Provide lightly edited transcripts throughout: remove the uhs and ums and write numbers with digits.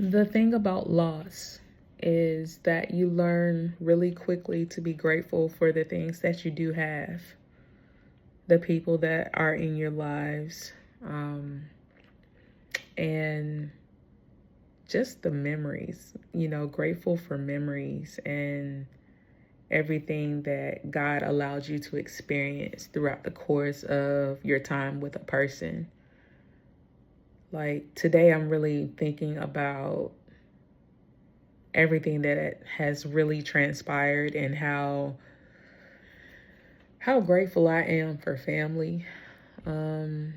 The thing about loss is that you learn really quickly to be grateful for the things that you do have, the people that are in your lives, and just the memories, grateful for memories and everything that God allowed you to experience throughout the course of your time with a person. Like today, I'm really thinking about everything that has really transpired and how grateful I am for family. When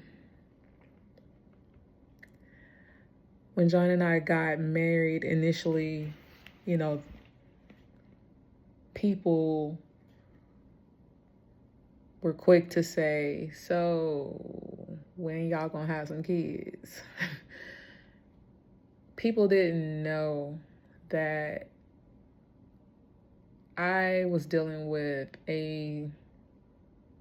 John and I got married initially, you know, people were quick to say, so when y'all gonna have some kids? People didn't know that I was dealing with a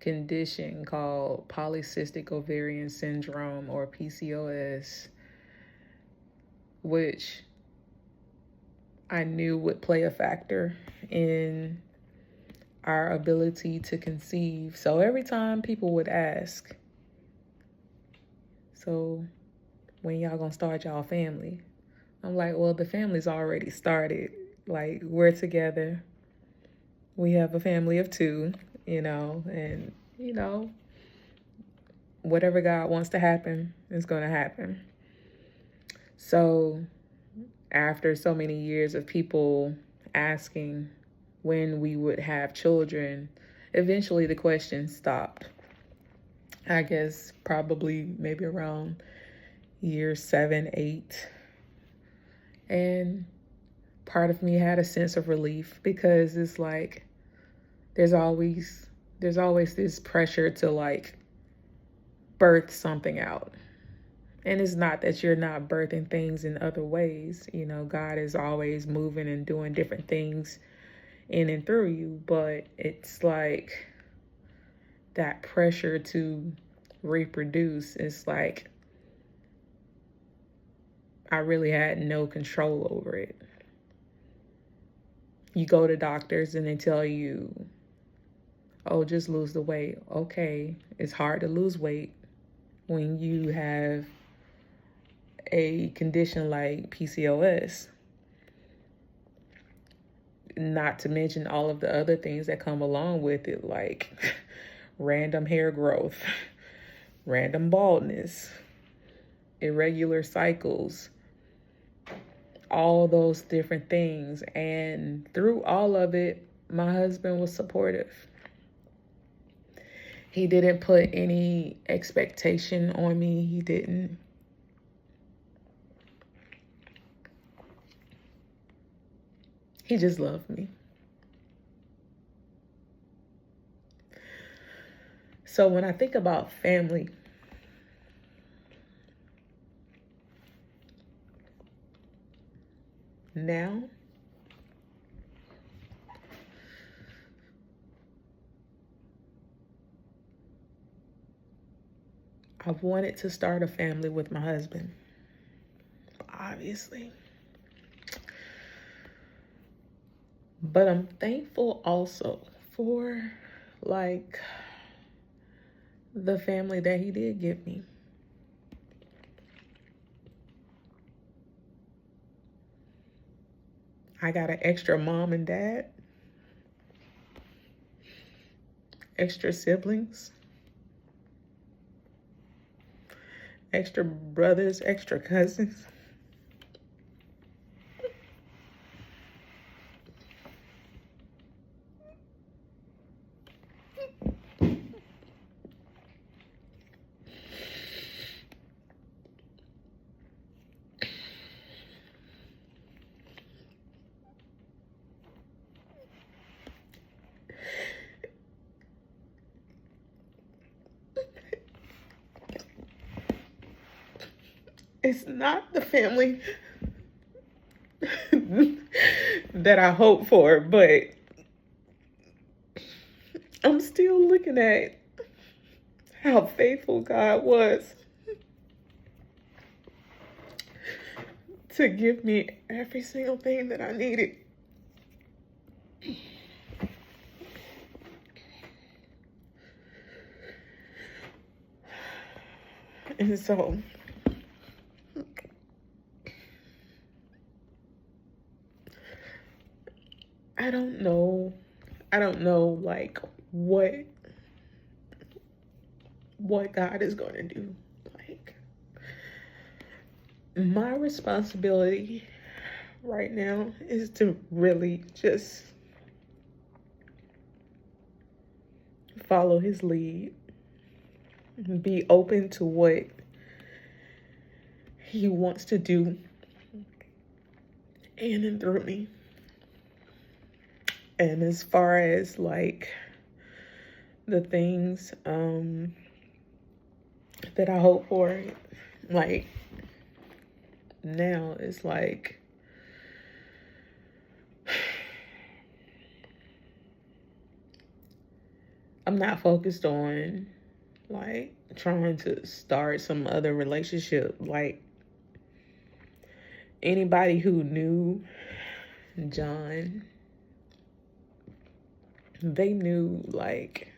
condition called polycystic ovarian syndrome, or PCOS, which I knew would play a factor in our ability to conceive. So every time people would ask, so when y'all gonna start y'all family? I'm like, well, the family's already started. Like, we're together. We have a family of two, and, whatever God wants to happen is going to happen. So after so many years of people asking when we would have children, eventually the question stopped. I guess probably maybe around year 7, 8. And part of me had a sense of relief, because it's like there's always this pressure to like birth something out. And it's not that you're not birthing things in other ways. God is always moving and doing different things in and through you. But it's like that pressure to reproduce is like I really had no control over it. You go to doctors and they tell you, oh, just lose the weight. Okay, it's hard to lose weight when you have a condition like PCOS. Not to mention all of the other things that come along with it, like random hair growth, random baldness, irregular cycles, all those different things. And through all of it, my husband was supportive. He didn't put any expectation on me. He didn't. He just loved me. So when I think about family, now, I've wanted to start a family with my husband, obviously. But I'm thankful also for like the family that he did give me. I got an extra mom and dad, extra siblings, extra brothers, extra cousins. It's not the family that I hope for, but I'm still looking at how faithful God was to give me every single thing that I needed. And so I don't know like what God is going to do. Like, my responsibility right now is to really just follow his lead, be open to what he wants to do in and through me. And as far as like the things that I hope for, like now it's like I'm not focused on like trying to start some other relationship. Like, anybody who knew John, they knew like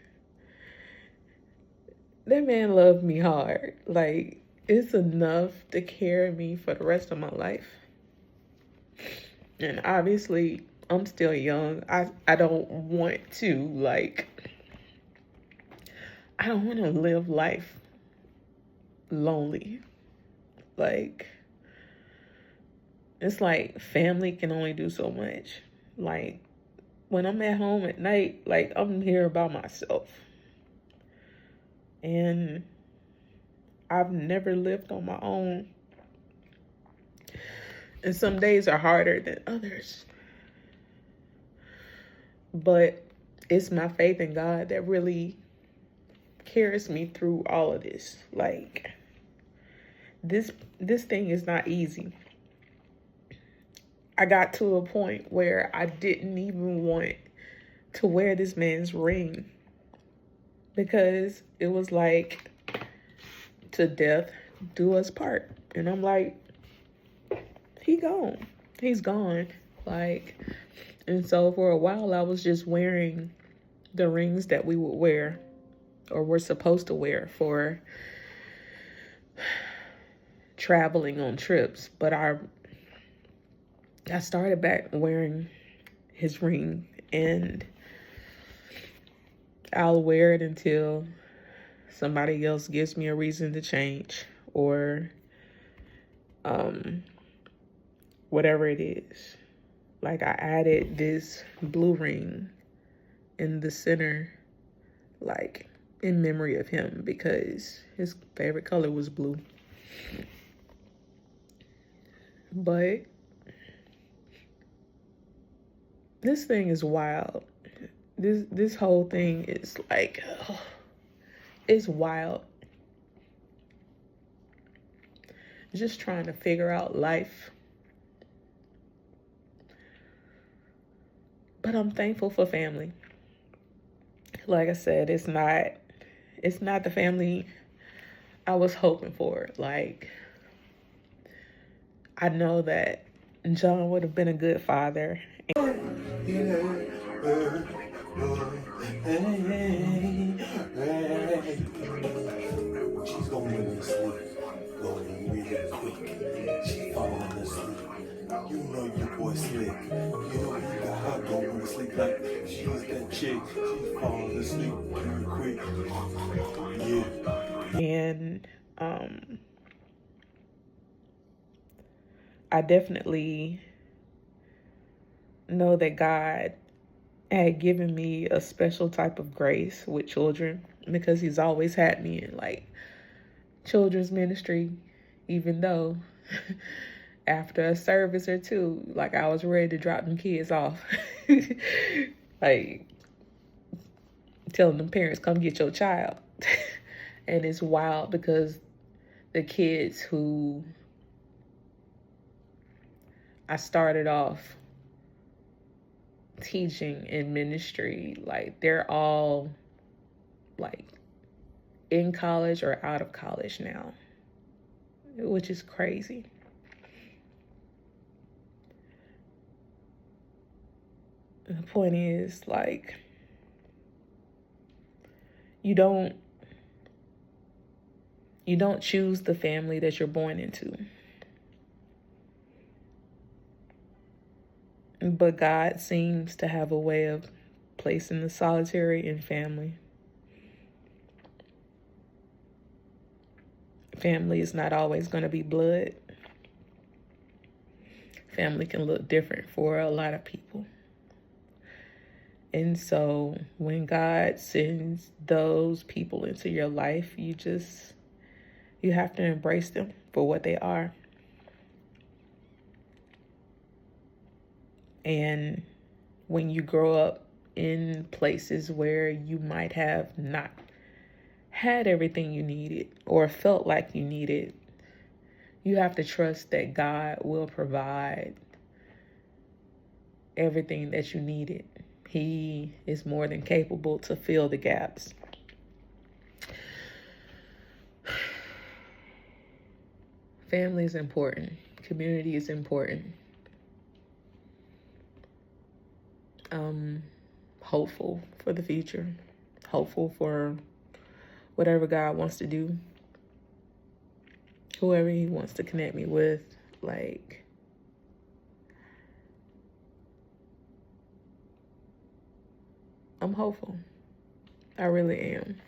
that man loved me hard. Like, it's enough to carry me for the rest of my life. And obviously I'm still young. I don't want to like, I don't want to live life lonely. Like, it's like family can only do so much. Like, when I'm at home at night, like, I'm here by myself. And I've never lived on my own. And some days are harder than others. But it's my faith in God that really carries me through all of this. Like, this thing is not easy. I got to a point where I didn't even want to wear this man's ring, because it was like, to death do us part. And I'm like, he's gone. Like, and so for a while I was just wearing the rings that we would wear, or were supposed to wear, for traveling on trips. But I started back wearing his ring, and I'll wear it until somebody else gives me a reason to change, or whatever it is. Like, I added this blue ring in the center, like in memory of him, because his favorite color was blue. But this thing is wild. This whole thing is like, it's wild. Just trying to figure out life. But I'm thankful for family. Like I said, it's not the family I was hoping for. Like, I know that John would have been a good father. She's going to sleep. Going really quick. She's falling asleep. You know your boy slick. You know he got her going to sleep like she's that chick. She's falling asleep really quick. Yeah. And I definitely know that God had given me a special type of grace with children, because he's always had me in like children's ministry, even though after a service or two, like, I was ready to drop them kids off. Like, telling them parents, come get your child. And it's wild, because the kids who I started off teaching in ministry, like, they're all like in college or out of college now, which is crazy. The point is, like, you don't choose the family that you're born into. But God seems to have a way of placing the solitary in family. Family is not always going to be blood. Family can look different for a lot of people. And so when God sends those people into your life, you have to embrace them for what they are. And when you grow up in places where you might have not had everything you needed or felt like you needed, you have to trust that God will provide everything that you needed. He is more than capable to fill the gaps. Family is important. Community is important. Hopeful for the future. Hopeful for whatever God wants to do. Whoever he wants to connect me with. Like, I'm hopeful. I really am.